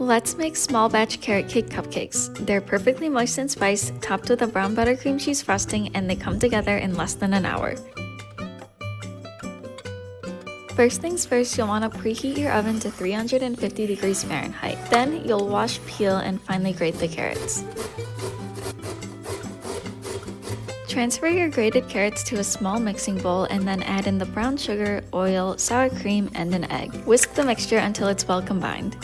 Let's make small batch carrot cake cupcakes. They're perfectly moist and spiced, topped with a brown butter cream cheese frosting, and they come together in less than an hour. First things first, you'll want to preheat your oven to 350 degrees Fahrenheit. Then you'll wash, peel, and finely grate the carrots. Transfer your grated carrots to a small mixing bowl and then add in the brown sugar, oil, sour cream, and an egg. Whisk the mixture until it's well combined.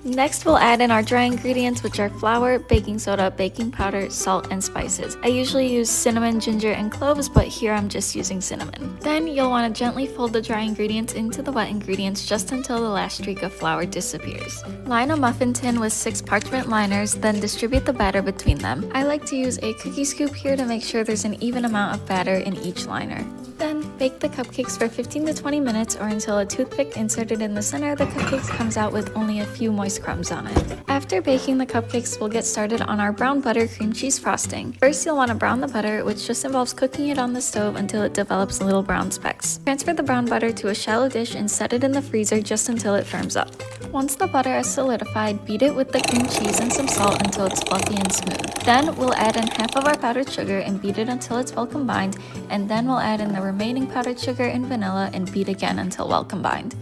Next, we'll add in our dry ingredients, which are flour, baking soda, baking powder, salt, and spices. I usually use cinnamon, ginger, and cloves, but here I'm just using cinnamon. Then you'll want to gently fold the dry ingredients into the wet ingredients just until the last streak of flour disappears. Line a muffin tin with 6 parchment liners, then distribute the batter between them. I like to use a cookie scoop here to make sure there's an even amount of batter in each liner. Then bake the cupcakes for 15 to 20 minutes or until a toothpick inserted in the center of the cupcakes comes out with only a few moist crumbs on it. After baking the cupcakes, we'll get started on our brown butter cream cheese frosting. First, you'll want to brown the butter, which just involves cooking it on the stove until it develops little brown specks. Transfer the brown butter to a shallow dish and set it in the freezer just until it firms up. Once the butter is solidified, beat it with the cream cheese and some salt until it's fluffy and smooth. Then we'll add in half of our powdered sugar and beat it until it's well combined, and then we'll add in the remaining powdered sugar and vanilla and beat again until well combined.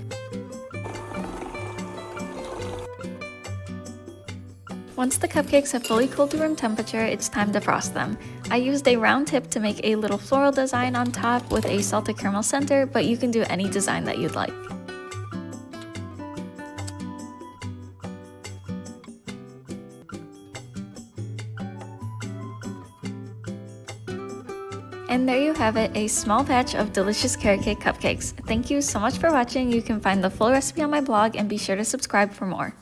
Once the cupcakes have fully cooled to room temperature, it's time to frost them. I used a round tip to make a little floral design on top with a salted caramel center, but you can do any design that you'd like. And there you have it, a small batch of delicious carrot cake cupcakes. Thank you so much for watching. You can find the full recipe on my blog and be sure to subscribe for more.